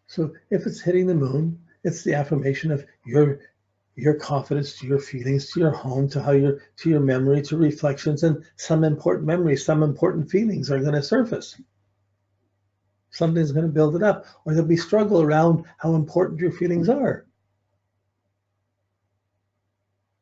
So if it's hitting the moon, it's the affirmation of your confidence, to your feelings, to your home, to your memory, to reflections, and some important memories, some important feelings are going to surface. Something's going to build it up, or there'll be struggle around how important your feelings are.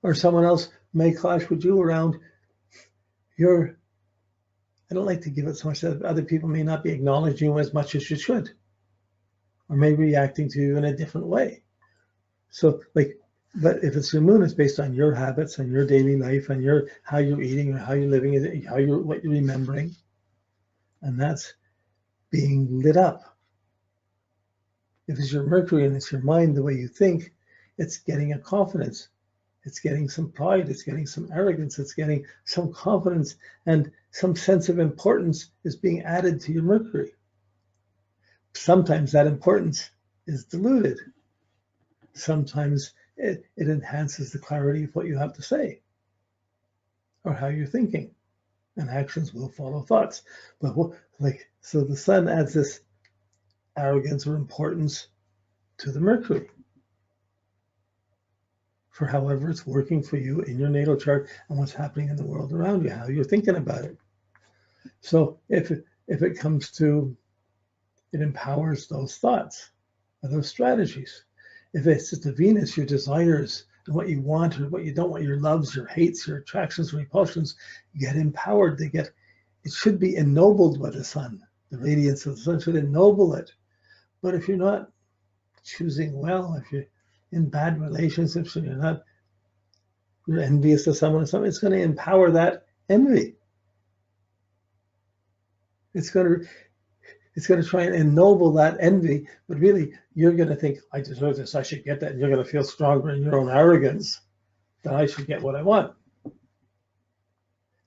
Or someone else may clash with you around your, I don't like to give it so much that other people may not be acknowledging you as much as you should, or maybe reacting to you in a different way. So but if it's your moon, it's based on your habits and your daily life and how you're eating or how you're living, what you're remembering. And that's being lit up. If it's your Mercury and it's your mind, the way you think, it's getting a confidence. It's getting some pride, it's getting some arrogance, it's getting some confidence, and some sense of importance is being added to your Mercury. Sometimes that importance is diluted. Sometimes it enhances the clarity of what you have to say or how you're thinking, and actions will follow thoughts. But so the sun adds this arrogance or importance to the Mercury for however it's working for you in your natal chart and what's happening in the world around you, how you're thinking about it. So if it comes to, it empowers those thoughts or those strategies. If it's the Venus, your desires and what you want or what you don't want, your loves, your hates, your attractions, repulsions, get empowered. It should be ennobled by the sun. The radiance of the sun should ennoble it. But if you're not choosing well, if you're in bad relationships and you're envious of someone or something, it's going to empower that envy. It's going to try and ennoble that envy, but really you're going to think, I deserve this, I should get that, and you're going to feel stronger in your own arrogance that I should get what I want.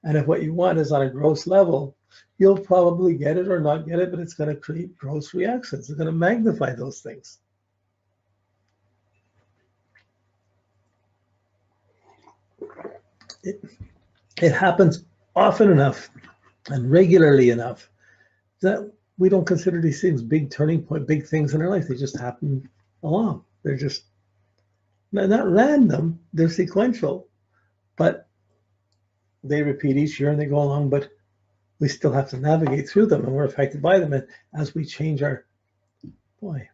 And if what you want is on a gross level, you'll probably get it or not get it, but it's going to create gross reactions. It's going to magnify those things. It happens often enough and regularly enough that we don't consider these things big turning point, big things in our life. They just happen along. They're just not random, they're sequential, but they repeat each year and they go along, but we still have to navigate through them and we're affected by them. And as we change we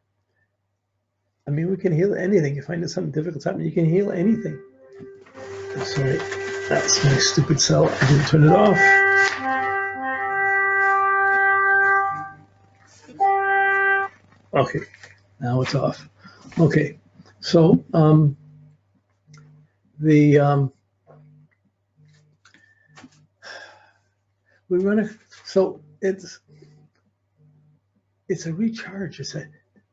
can heal anything. You find that something difficult happening, you can heal anything. I'm sorry, that's my stupid cell. I didn't turn it off. Okay, now it's off. Okay, so it's a recharge.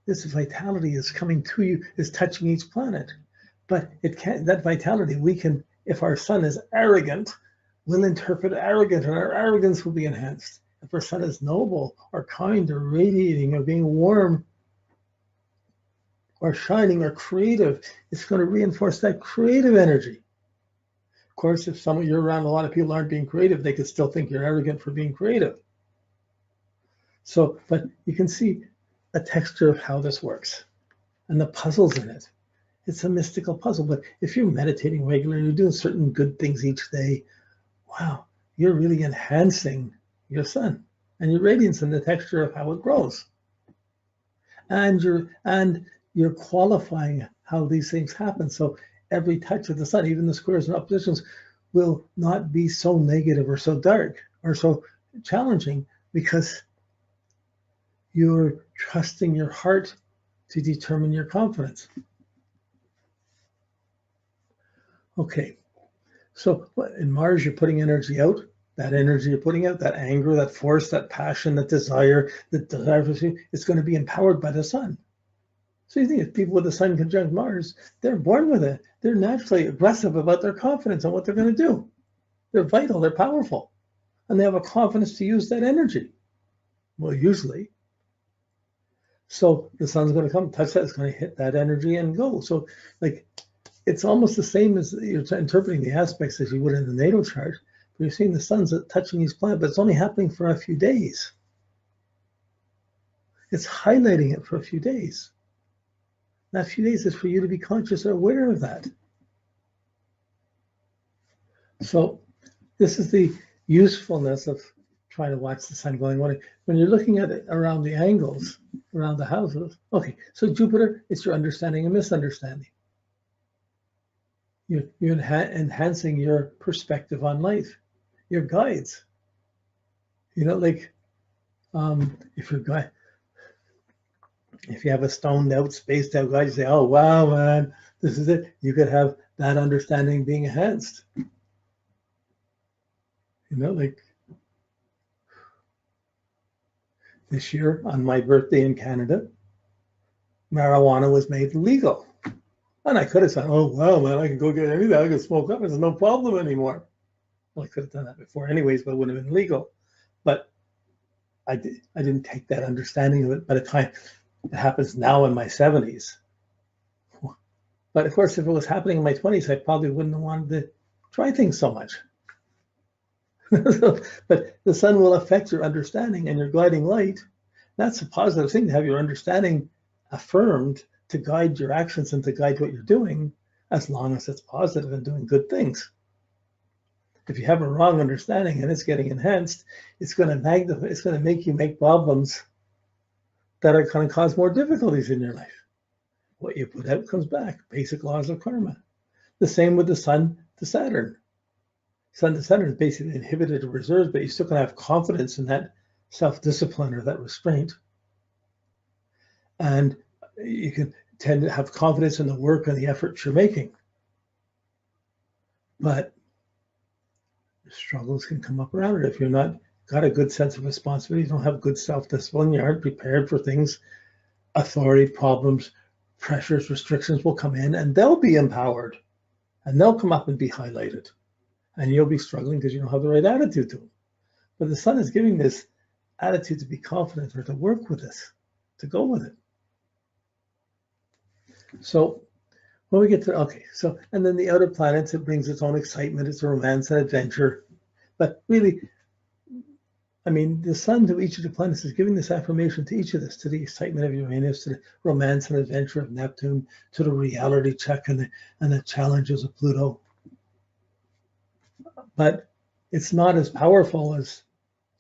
This vitality is coming to you, is touching each planet, but that vitality, if our sun is arrogant, we'll interpret arrogant and our arrogance will be enhanced. If our sun is noble or kind or radiating or being warm or shining or creative, it's going to reinforce that creative energy. Of course, if you're around a lot of people aren't being creative, they could still think you're arrogant for being creative. So, but you can see a texture of how this works and the puzzles in it. It's a mystical puzzle, but if you're meditating regularly, you're doing certain good things each day, wow, you're really enhancing your sun and your radiance and the texture of how it grows. And you're qualifying how these things happen. So every touch of the sun, even the squares and oppositions, will not be so negative or so dark or so challenging because you're trusting your heart to determine your confidence. Okay, so in Mars, you're putting energy out. That energy you're putting out, that anger, that force, that passion, that desire for you, it's going to be empowered by the sun. So you think if people with the sun conjunct Mars, they're born with it. They're naturally aggressive about their confidence and what they're going to do. They're vital, they're powerful, and they have a confidence to use that energy. Well, usually. So the sun's going to come, touch that, it's going to hit that energy and go. So it's almost the same as you're interpreting the aspects as you would in the natal chart. But you're seeing the sun's touching each planet, but it's only happening for a few days. It's highlighting it for a few days. That few days is for you to be conscious or aware of that. So this is the usefulness of trying to watch the sun going on. When you're looking at it around the angles, around the houses, okay, so Jupiter, it's your understanding and misunderstanding. You're enhancing your perspective on life, your guides. You know, like if you have a stoned out, spaced out guide, you say, oh, wow, man, this is it. You could have that understanding being enhanced. You know, like this year on my birthday in Canada, marijuana was made legal. And I could have said, oh, wow, man, I can go get anything. I can smoke up. It's no problem anymore. Well, I could have done that before anyways, but it wouldn't have been legal. But I didn't take that understanding of it by the time it happens now in my 70s. But of course, if it was happening in my 20s, I probably wouldn't have wanted to try things so much. But the sun will affect your understanding and your guiding light. That's a positive thing to have your understanding affirmed to guide your actions and to guide what you're doing, as long as it's positive and doing good things. If you have a wrong understanding and it's getting enhanced, it's going to magnify, it's going to make you make problems that are going to cause more difficulties in your life. What you put out comes back, basic laws of karma. The same with the sun to Saturn. Sun to Saturn is basically inhibited reserves, but you're still going to have confidence in that self-discipline or that restraint. And you can tend to have confidence in the work and the effort you're making. But struggles can come up around it. If you're not got a good sense of responsibility, you don't have good self-discipline, you aren't prepared for things, authority, problems, pressures, restrictions will come in and they'll be empowered and they'll come up and be highlighted. And you'll be struggling because you don't have the right attitude to them. But the sun is giving this attitude to be confident or to work with this, to go with it. So when we get to, okay, so, and then the outer planets, it brings its own excitement, its romance and adventure. But really, I mean, the sun to each of the planets is giving this affirmation to each of this, to the excitement of Uranus, to the romance and adventure of Neptune, to the reality check and the challenges of Pluto. But it's not as powerful as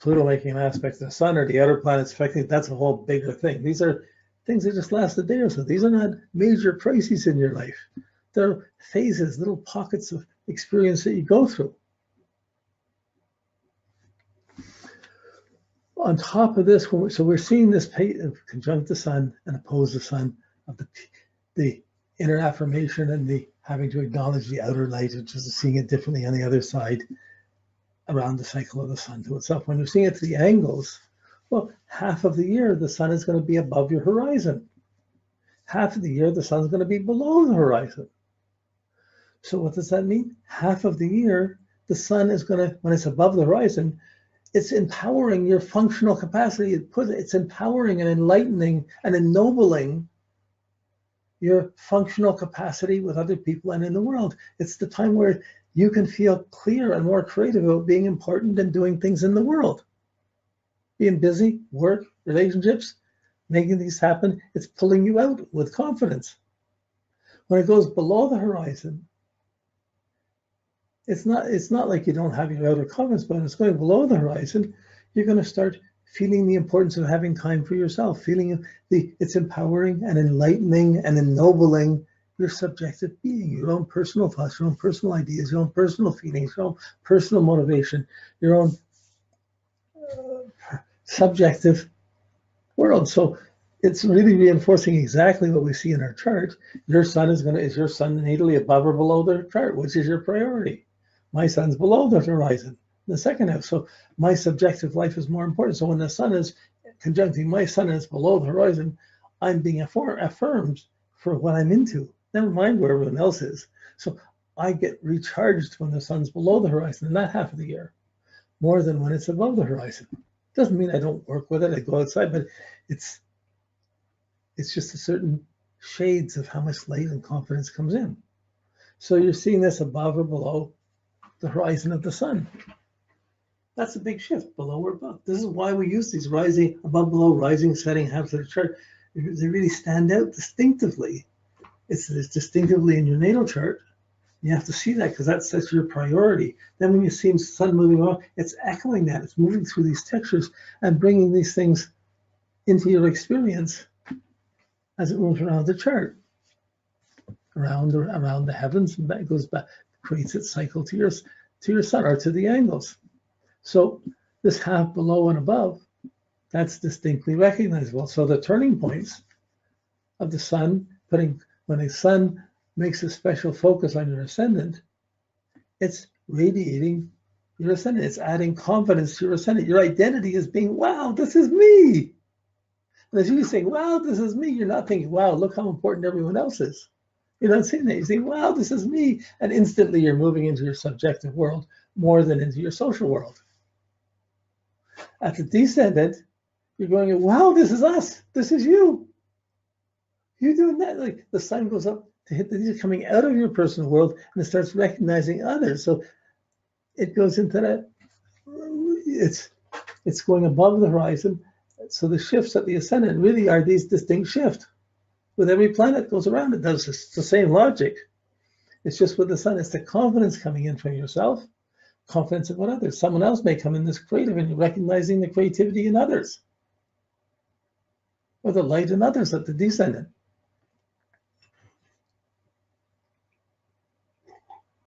Pluto making an aspect of the sun or the outer planets affecting. That's a whole bigger thing. These are things that just last a day or so. These are not major crises in your life. They're phases, little pockets of experience that you go through. On top of this, so we're seeing this conjunct the sun and oppose the sun of the inner affirmation and the having to acknowledge the outer light, which is seeing it differently on the other side around the cycle of the sun to itself. When you're seeing it to the angles, well, half of the year, the sun is going to be above your horizon. Half of the year, the sun's going to be below the horizon. So what does that mean? Half of the year, the sun is going to, when it's above the horizon, it's empowering your functional capacity. It's empowering and enlightening and ennobling your functional capacity with other people and in the world. It's the time where you can feel clear and more creative about being important and doing things in the world. Being busy, work, relationships, making things happen, it's pulling you out with confidence. When it goes below the horizon, it's not like you don't have your outer confidence, but when it's going below the horizon, you're going to start feeling the importance of having time for yourself, feeling it's empowering and enlightening and ennobling your subjective being, your own personal thoughts, your own personal ideas, your own personal feelings, your own personal motivation, your own subjective world. So it's really reinforcing exactly what we see in our chart. Your sun is your sun natally above or below the chart? Which is your priority? My sun's below the horizon, the second house. So my subjective life is more important. So when the sun is conjuncting my sun and it's below the horizon, I'm being affirmed for what I'm into. Never mind where everyone else is. So I get recharged when the sun's below the horizon in that half of the year, more than when it's above the horizon. Doesn't mean I don't work with it, I go outside, but it's just a certain shades of how much light and confidence comes in. So you're seeing this above or below the horizon of the sun. That's a big shift, below or above. This is why we use these rising, above, below, rising, setting halves of the chart. They really stand out distinctively. It's distinctively in your natal chart. You have to see that because that's your priority. Then when you see the sun moving on, it's echoing that. It's moving through these textures and bringing these things into your experience as it moves around the chart, around the heavens, and that goes back, creates its cycle to your sun or to the angles. So this half below and above, that's distinctly recognizable. So the turning points of the sun, when the sun makes a special focus on your ascendant, it's radiating your ascendant. It's adding confidence to your ascendant. Your identity is being, wow, this is me. And as you say, wow, this is me, you're not thinking, wow, look how important everyone else is. You're not saying that. You're saying, wow, this is me. And instantly you're moving into your subjective world more than into your social world. At the descendant, you're going, wow, this is us. This is you. You're doing that. Like the sun goes up to hit these are coming out of your personal world and it starts recognizing others. So it goes into that. It's going above the horizon. So the shifts at the ascendant really are these distinct shifts. With every planet goes around, it does it's the same logic. It's just with the sun, it's the confidence coming in from yourself, confidence in what others. Someone else may come in this creative and you're recognizing the creativity in others, or the light in others at the descendant.